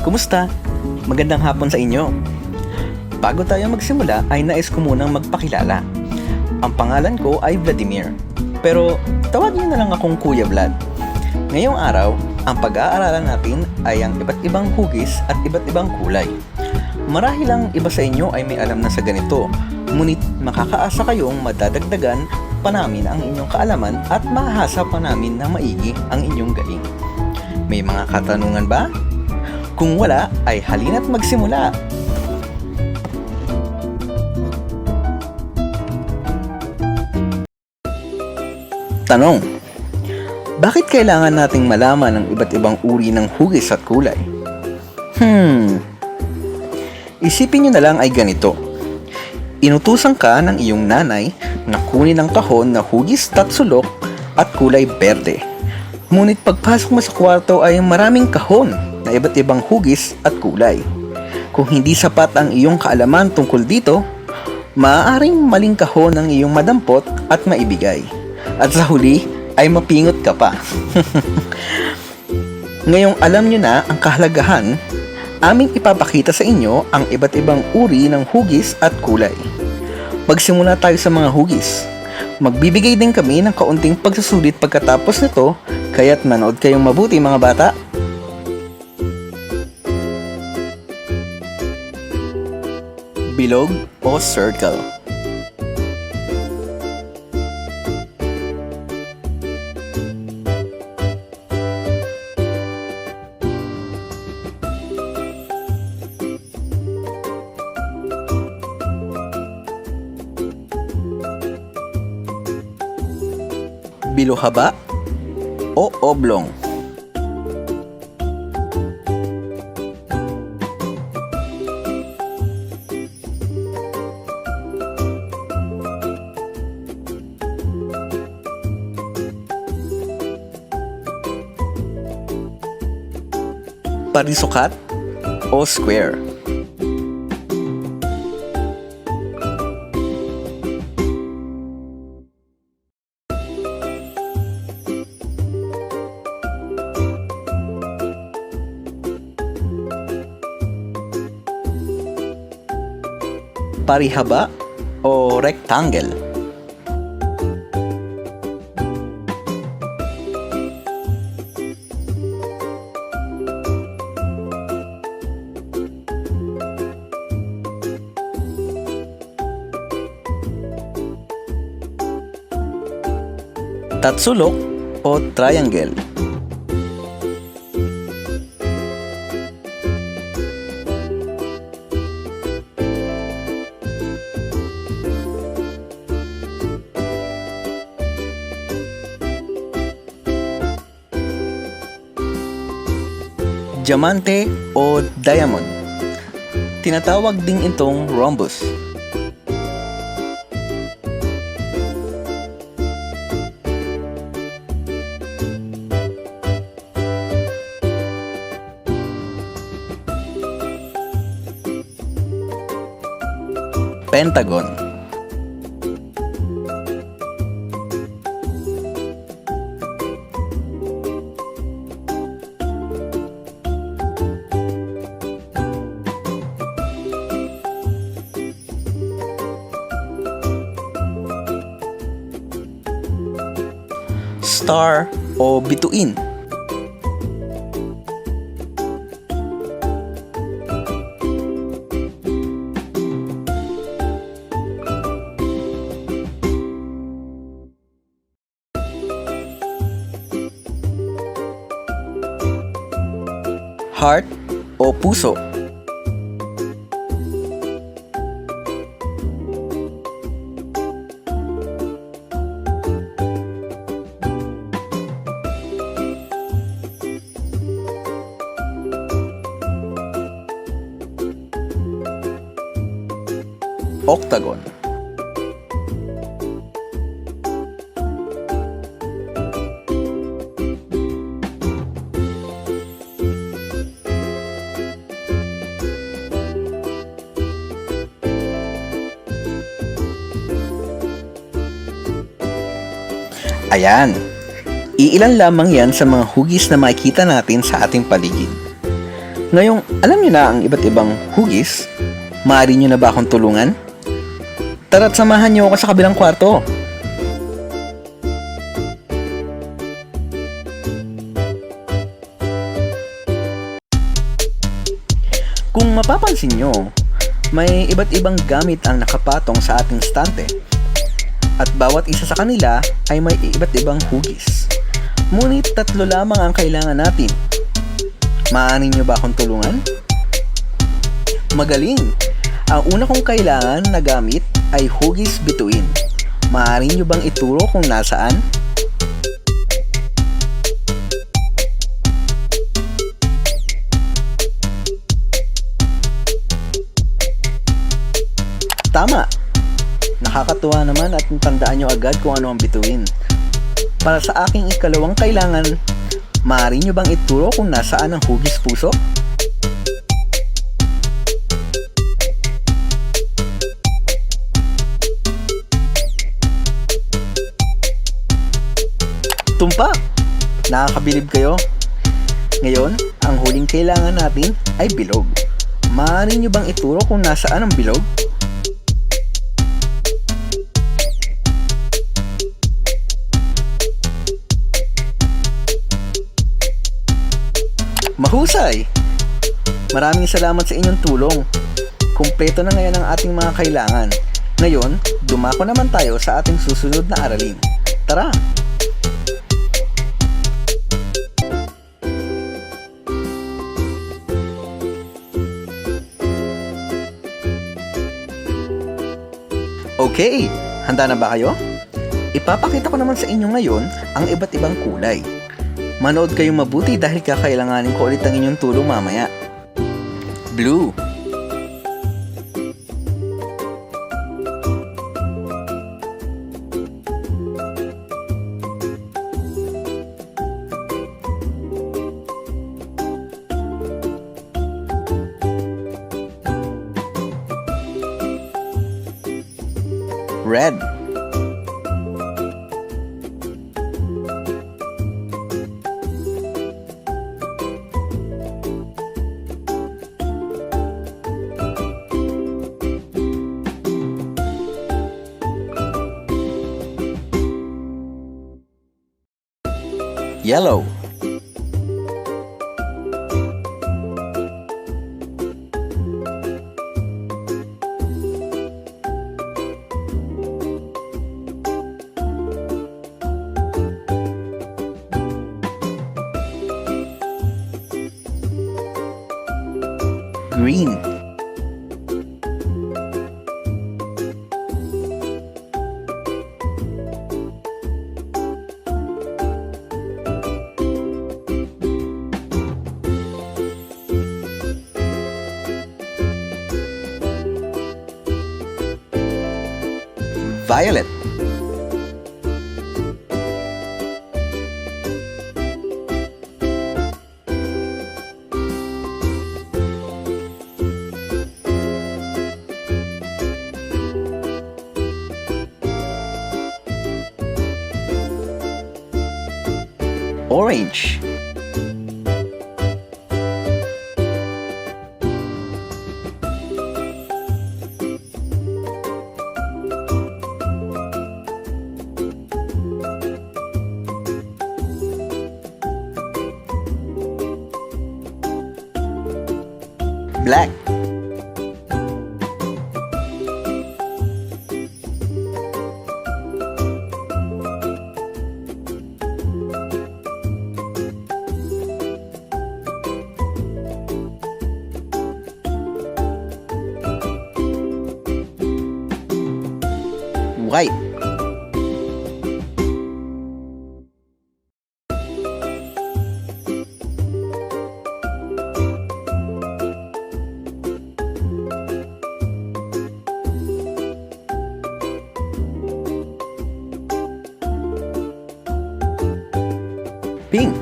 Kumusta? Magandang hapon sa inyo. Bago tayo magsimula ay nais ko munang magpakilala. Ang pangalan ko ay Vladimir. Pero tawagin na lang akong Kuya Vlad. Ngayong araw, ang pag-aaralan natin ay ang iba't ibang hugis at iba't ibang kulay. Marahil ang iba sa inyo ay may alam na sa ganito, ngunit makakaasa kayong madadagdagan pa namin ang inyong kaalaman at mahahasa pa namin na maigi ang inyong galing. May mga katanungan ba? Kung wala, ay halina't magsimula! Tanong: bakit kailangan nating malaman ang iba't ibang uri ng hugis at kulay? Isipin nyo na lang ay ganito. Inutusan ka ng iyong nanay na kunin ang kahon na hugis tatsulok at kulay berde. Ngunit pagpasok mo sa kwarto ay maraming kahon na iba't ibang hugis at kulay. Kung hindi sapat ang iyong kaalaman tungkol dito, maaaring maling kahon ang iyong madampot at maibigay. At sa huli ay mapingot ka pa. Ngayong alam nyo na ang kahalagahan, aming ipapakita sa inyo ang iba't ibang uri ng hugis at kulay. Magsimula tayo sa mga hugis. Magbibigay din kami ng kaunting pagsusulit pagkatapos nito, kaya't manood kayong mabuti mga bata. Bilog o circle. Bilohaba o oblong. Parisukat o square. Parihaba o rectangle. Tatsulok o triangle. Diamante o diamond. Tinatawag ding itong rhombus. Pentagon. Star o bituin. Heart o puso. Octagon. Ayan, iilan lamang yan sa mga hugis na makikita natin sa ating paligid. Ngayong alam niyo na ang iba't ibang hugis, maaari niyo na ba akong tulungan? Tara't samahan niyo ako sa kabilang kwarto. Kung mapapansin nyo, may iba't ibang gamit ang nakapatong sa ating stante. At bawat isa sa kanila ay may iba't ibang hugis. Ngunit 3 lamang ang kailangan natin. Maaari nyo ba akong tulungan? Magaling! Ang una kong kailangan na gamit ay hugis bituin. Maaari nyo bang ituro kung nasaan? Tama! Nakakatuwa naman at tandaan nyo agad kung ano ang bituin. Para sa aking ikalawang kailangan, maaari nyo bang ituro kung nasaan ang hugis puso? Tumpak! Nakakabilib kayo. Ngayon, ang huling kailangan natin ay bilog. Maaari nyo bang ituro kung nasaan ang bilog? Mahusay! Maraming salamat sa inyong tulong. Kumpleto na ngayon ang ating mga kailangan. Ngayon, dumako naman tayo sa ating susunod na aralin. Tara! Okay, handa na ba kayo? Ipapakita ko naman sa inyo ngayon ang iba't ibang kulay. Manood kayong mabuti dahil kakailanganin ko ulit ang inyong tulong mamaya. Blue, red, yellow, green, violet, orange, black, white, pink,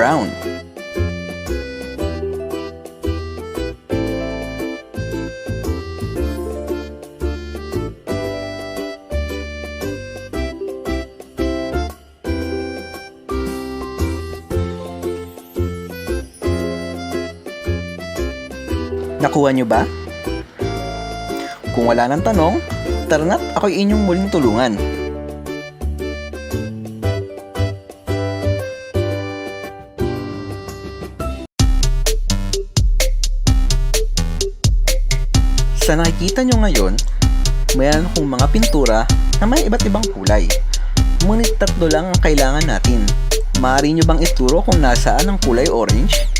brown. Nakuha nyo ba? Kung wala nang tanong, tara na't ako'y inyong muling tulungan. Sa nakikita nyo ngayon, mayroon akong mga pintura na may iba't ibang kulay. Ngunit tatlo lang ang kailangan natin. Maaari nyo bang ituro kung nasaan ang kulay orange?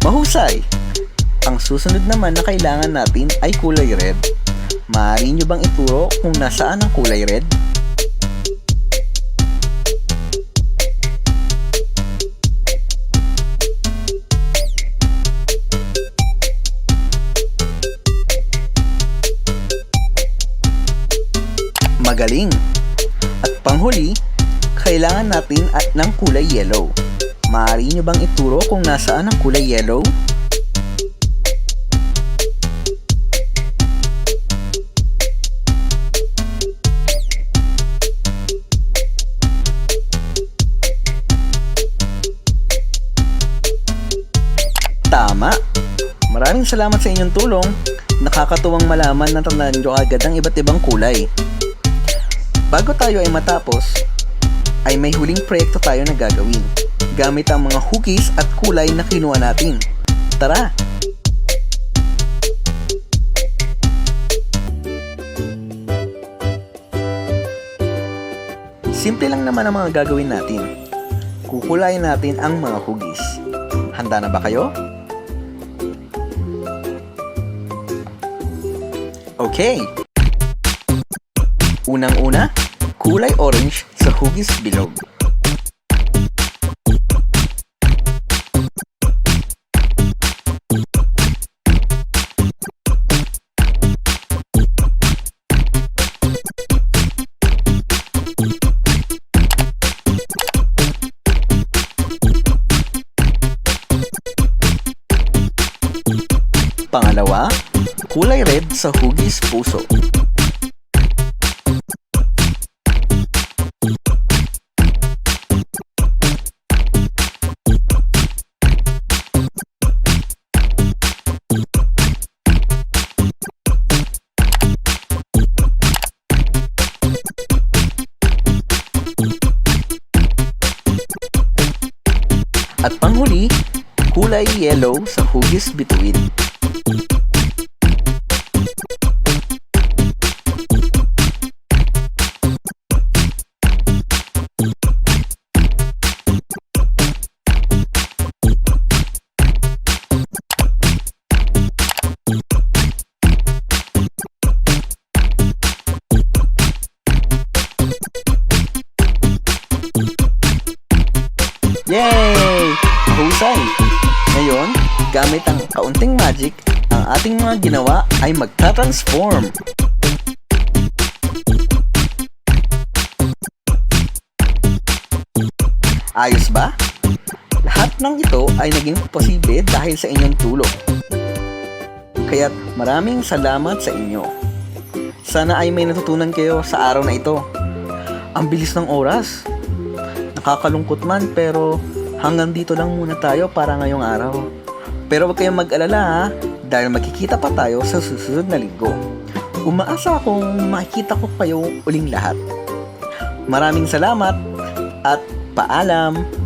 Mahusay! Ang susunod naman na kailangan natin ay kulay red. Maaari nyo bang ituro kung nasaan ang kulay red? Magaling! At panghuli, kailangan natin ng kulay yellow. Maaari nyo bang ituro kung nasaan ang kulay yellow? Tama! Maraming salamat sa inyong tulong. Nakakatuwang malaman na tandaan nyo agad ang iba't ibang kulay. Bago tayo ay matapos, ay may huling proyekto tayo na gagawin gamit ang mga hugis at kulay na kinuha natin. Tara! Simple lang naman ang mga gagawin natin. Kukulayin natin ang mga hugis. Handa na ba kayo? Okay! Unang-una, kulay orange sa hugis bilog. Pangalawa, kulay red sa hugis puso. At panghuli, kulay yellow sa hugis bituin. Yay! Mahusay! Ngayon, gamit ang kaunting magic, ang ating mga ginawa ay magta-transform. Ayos ba? Lahat ng ito ay naging posible dahil sa inyong tulong. Kaya't maraming salamat sa inyo. Sana ay may natutunan kayo sa araw na ito. Ang bilis ng oras. Nakakalungkot man pero hanggang dito lang muna tayo para ngayong araw. Pero huwag kayong mag-alala ha, dahil magkikita pa tayo sa susunod na linggo. Umaasa akong makikita ko kayo uling lahat. Maraming salamat at paalam!